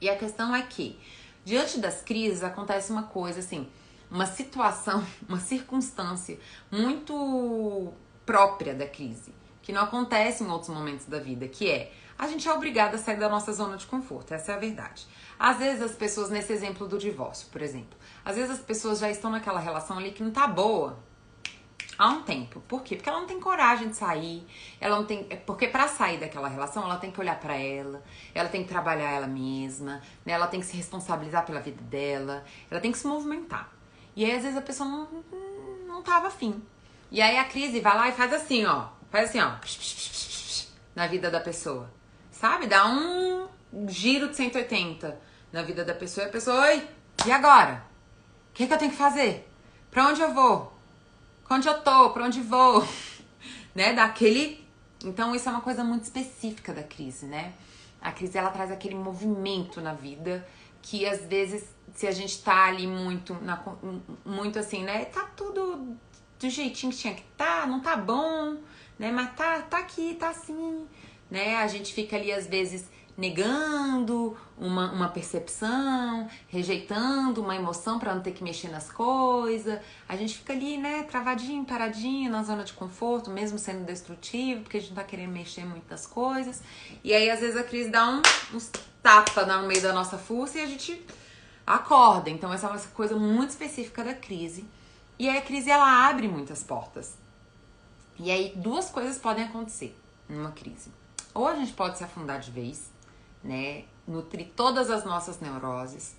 E a questão é que, diante das crises, acontece uma coisa, assim, uma situação, uma circunstância muito própria da crise, que não acontece em outros momentos da vida, que a gente é obrigada a sair da nossa zona de conforto, essa é a verdade. Às vezes as pessoas, nesse exemplo do divórcio, por exemplo, às vezes as pessoas já estão naquela relação ali que não tá boa há um tempo. Por quê? Porque ela não tem coragem de sair, ela não tem... Porque pra sair daquela relação, ela tem que olhar pra ela tem que trabalhar ela mesma, né? Ela tem que se responsabilizar pela vida dela, ela tem que se movimentar. E aí, às vezes, a pessoa não tava afim. E aí a crise vai lá e faz assim, ó, na vida da pessoa. Sabe? Dá um giro de 180 na vida da pessoa. E a pessoa, oi, e agora? O que eu tenho que fazer? Pra onde eu vou? Onde eu tô? Pra onde vou? Né? Daquele... Então, isso é uma coisa muito específica da crise, né? A crise, ela traz aquele movimento na vida que, às vezes, se a gente tá ali muito assim, né? Tá tudo do jeitinho que tinha que tá, não tá bom, né? Mas tá aqui, tá assim, né? A gente fica ali, às vezes, negando uma percepção, rejeitando uma emoção para não ter que mexer nas coisas. A gente fica ali, né, travadinho, paradinho, na zona de conforto, mesmo sendo destrutivo, porque a gente não tá querendo mexer muito nas coisas. E aí, às vezes, a crise dá uns tapas no meio da nossa fuça e a gente acorda. Então, essa é uma coisa muito específica da crise. E aí, a crise, ela abre muitas portas. E aí, duas coisas podem acontecer numa crise. Ou a gente pode se afundar de vez, né? Nutrir todas as nossas neuroses,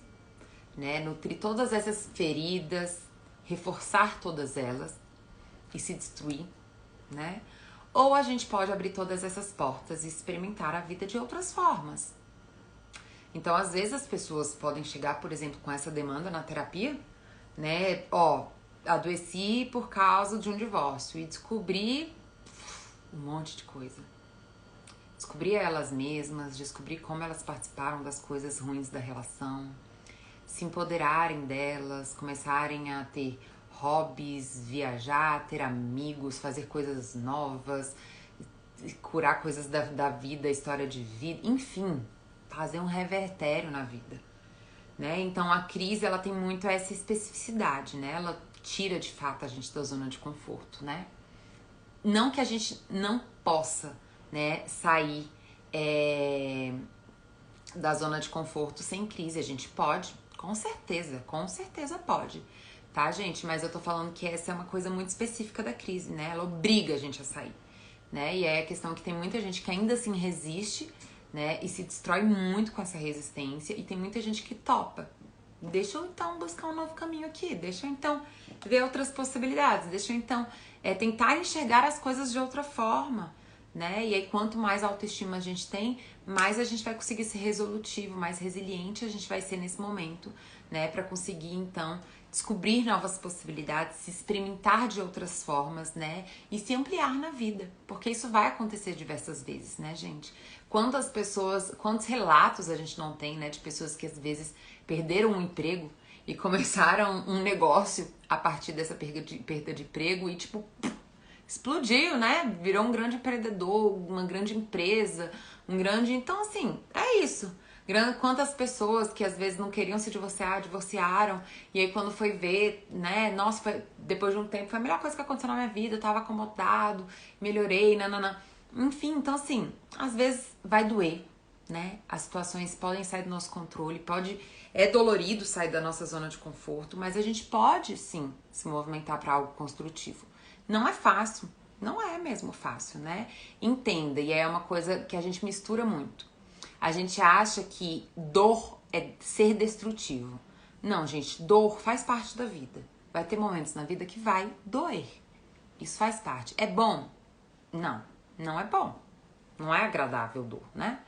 né? Nutrir todas essas feridas, reforçar todas elas e se destruir, né? Ou a gente pode abrir todas essas portas e experimentar a vida de outras formas. Então, às vezes as pessoas podem chegar, por exemplo, com essa demanda na terapia, né? Adoeci por causa de um divórcio e descobri um monte de coisa. Descobrir elas mesmas, descobrir como elas participaram das coisas ruins da relação, se empoderarem delas, começarem a ter hobbies, viajar, ter amigos, fazer coisas novas, curar coisas da vida, história de vida, enfim, fazer um revertério na vida, né? Então a crise, ela tem muito essa especificidade, né? Ela tira de fato a gente da zona de conforto, né? Não que a gente não possa, né, sair da zona de conforto sem crise. A gente pode, com certeza pode, tá, gente? Mas eu tô falando que essa é uma coisa muito específica da crise, né? Ela obriga a gente a sair, né? E é a questão que tem muita gente que ainda assim resiste, né? E se destrói muito com essa resistência. E tem muita gente que topa. Deixa eu então buscar um novo caminho aqui. Deixa eu então ver outras possibilidades. Deixa eu então tentar enxergar as coisas de outra forma, né? E aí, quanto mais autoestima a gente tem, mais a gente vai conseguir ser resolutivo, mais resiliente a gente vai ser nesse momento, né? Pra conseguir, então, descobrir novas possibilidades, se experimentar de outras formas, né? E se ampliar na vida, porque isso vai acontecer diversas vezes, né, gente? Quantos relatos a gente não tem, né, de pessoas que às vezes perderam um emprego e começaram um negócio a partir dessa perda de emprego e, tipo, explodiu, né? Virou um grande empreendedor, uma grande empresa, Então, assim, é isso. Quantas pessoas que às vezes não queriam se divorciar, divorciaram, e aí quando foi ver, né? Nossa, depois de um tempo, foi a melhor coisa que aconteceu na minha vida, eu tava acomodado, melhorei, nananã. Enfim, então, assim, às vezes vai doer, né? As situações podem sair do nosso controle, é dolorido sair da nossa zona de conforto, mas a gente pode sim se movimentar para algo construtivo. Não é fácil, não é mesmo fácil, né? Entenda, e é uma coisa que a gente mistura muito. A gente acha que dor é ser destrutivo. Não, gente, dor faz parte da vida. Vai ter momentos na vida que vai doer. Isso faz parte. É bom? Não, não é bom. Não é agradável dor, né?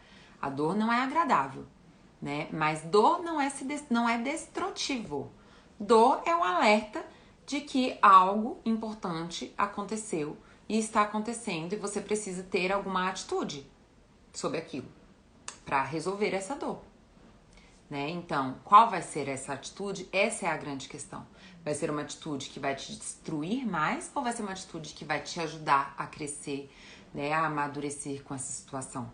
A dor não é agradável, né? Mas dor não é destrutivo. Dor é um alerta de que algo importante aconteceu e está acontecendo e você precisa ter alguma atitude sobre aquilo para resolver essa dor, né? Então, qual vai ser essa atitude? Essa é a grande questão. Vai ser uma atitude que vai te destruir mais ou vai ser uma atitude que vai te ajudar a crescer, né, a amadurecer com essa situação?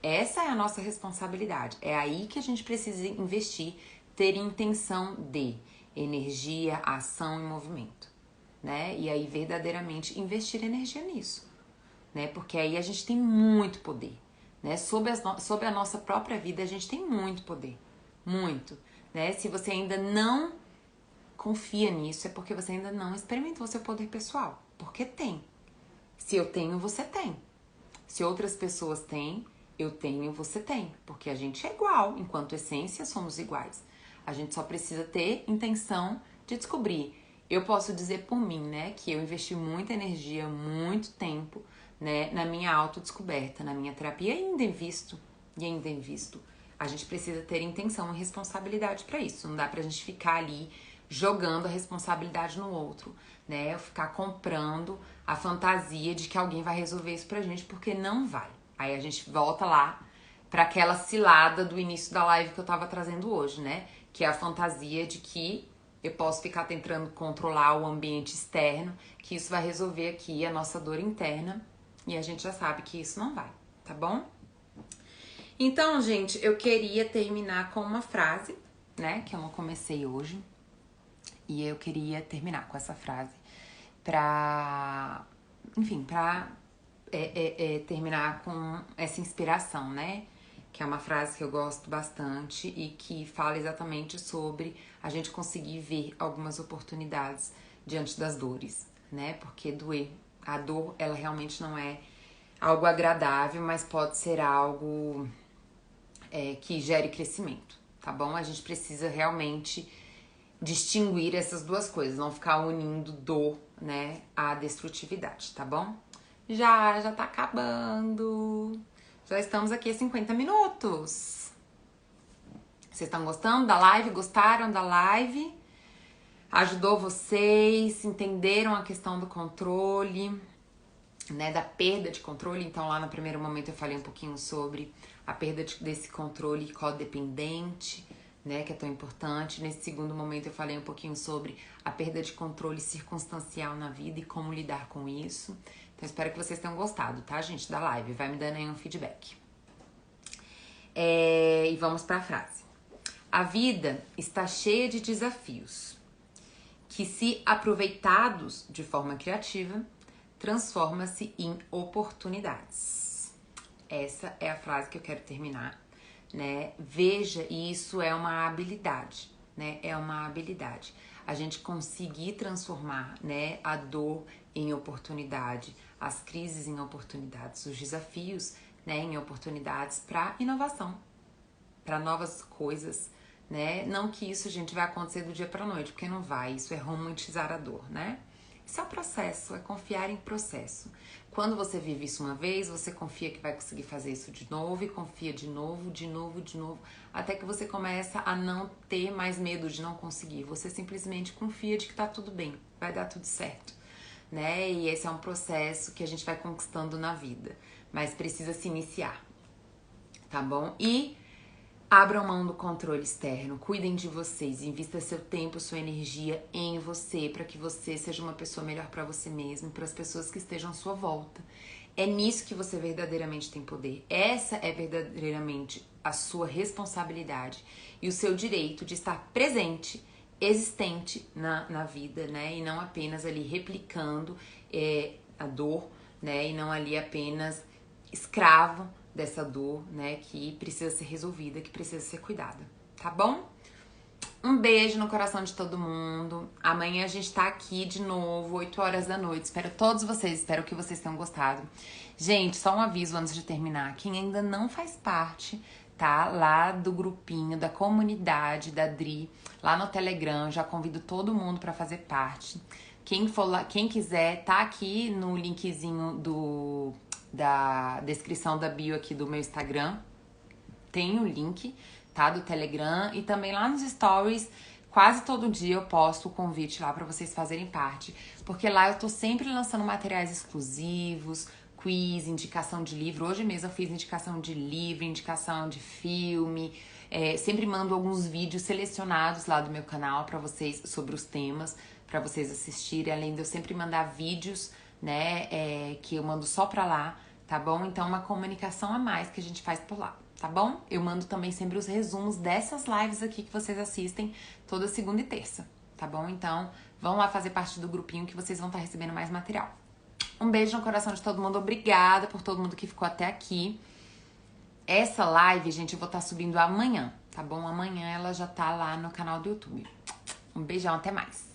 Essa é a nossa responsabilidade. É aí que a gente precisa investir, ter intenção de energia, ação e movimento, né? E aí verdadeiramente investir energia nisso, né? Porque aí a gente tem muito poder, né? Sobre a nossa própria vida a gente tem muito poder, muito, né? Se você ainda não confia nisso é porque você ainda não experimentou seu poder pessoal, porque tem. Se eu tenho, você tem. Se outras pessoas têm, eu tenho, você tem. Porque a gente é igual, enquanto essência somos iguais. A gente só precisa ter intenção de descobrir. Eu posso dizer por mim, né, que eu investi muita energia, muito tempo, né, na minha autodescoberta, na minha terapia, e ainda invisto. A gente precisa ter intenção e responsabilidade para isso. Não dá pra gente ficar ali jogando a responsabilidade no outro, né? Ficar comprando a fantasia de que alguém vai resolver isso pra gente, porque não vai. Aí a gente volta lá pra aquela cilada do início da live que eu tava trazendo hoje, né? Que é a fantasia de que eu posso ficar tentando controlar o ambiente externo, que isso vai resolver aqui a nossa dor interna, e a gente já sabe que isso não vai, tá bom? Então, gente, eu queria terminar com uma frase, né? Que eu não comecei hoje. E eu queria terminar com essa frase pra terminar com essa inspiração, né? Que é uma frase que eu gosto bastante e que fala exatamente sobre a gente conseguir ver algumas oportunidades diante das dores, né? Porque a dor, ela realmente não é algo agradável, mas pode ser algo que gere crescimento, tá bom? A gente precisa realmente distinguir essas duas coisas, não ficar unindo dor, né, à destrutividade, tá bom? Já tá acabando. Já estamos aqui a 50 minutos. Vocês estão gostando da live? Gostaram da live? Ajudou vocês? Entenderam a questão do controle, né, da perda de controle? Então lá no primeiro momento eu falei um pouquinho sobre a perda desse controle codependente, né, que é tão importante. Nesse segundo momento eu falei um pouquinho sobre a perda de controle circunstancial na vida e como lidar com isso. Então espero que vocês tenham gostado, tá, gente, da live. Vai me dando aí um feedback. E vamos para a frase. A vida está cheia de desafios que, se aproveitados de forma criativa, transforma-se em oportunidades. Essa é a frase que eu quero terminar, né? Veja, isso é uma habilidade, né? É uma habilidade. A gente conseguir transformar, né, a dor em oportunidade, as crises em oportunidades, os desafios, né, em oportunidades para inovação, para novas coisas, né? Não que isso, gente, vai acontecer do dia para noite, porque não vai. Isso é romantizar a dor, né? Isso é o processo, é confiar em processo. Quando você vive isso uma vez, você confia que vai conseguir fazer isso de novo e confia de novo, até que você começa a não ter mais medo de não conseguir. Você simplesmente confia de que tá tudo bem, vai dar tudo certo, né? E esse é um processo que a gente vai conquistando na vida, mas precisa se iniciar, tá bom? E abram mão do controle externo, cuidem de vocês, invista seu tempo, sua energia em você, para que você seja uma pessoa melhor para você mesmo, para as pessoas que estejam à sua volta. É nisso que você verdadeiramente tem poder. Essa é verdadeiramente a sua responsabilidade e o seu direito de estar presente, existente na vida, né? E não apenas ali replicando a dor, né? E não ali apenas escravo dessa dor, né, que precisa ser resolvida, que precisa ser cuidada, tá bom? Um beijo no coração de todo mundo. Amanhã a gente tá aqui de novo, 8 horas da noite. Espero todos vocês, espero que vocês tenham gostado. Gente, só um aviso antes de terminar. Quem ainda não faz parte, tá? Lá do grupinho, da comunidade da Dri, lá no Telegram, já convido todo mundo pra fazer parte. Quem for lá, quem quiser, tá aqui no linkzinho da descrição da bio aqui do meu Instagram, tem o link, tá, do Telegram, e também lá nos stories, quase todo dia eu posto o convite lá pra vocês fazerem parte, porque lá eu tô sempre lançando materiais exclusivos, quiz, indicação de livro. Hoje mesmo eu fiz indicação de livro, indicação de filme, sempre mando alguns vídeos selecionados lá do meu canal pra vocês, sobre os temas, pra vocês assistirem, além de eu sempre mandar vídeos, né, que eu mando só pra lá, tá bom? Então, uma comunicação a mais que a gente faz por lá, tá bom? Eu mando também sempre os resumos dessas lives aqui que vocês assistem toda segunda e terça, tá bom? Então, vão lá fazer parte do grupinho que vocês vão estar recebendo mais material. Um beijo no coração de todo mundo, obrigada por todo mundo que ficou até aqui. Essa live, gente, eu vou estar subindo amanhã, tá bom? Amanhã ela já tá lá no canal do YouTube. Um beijão, até mais!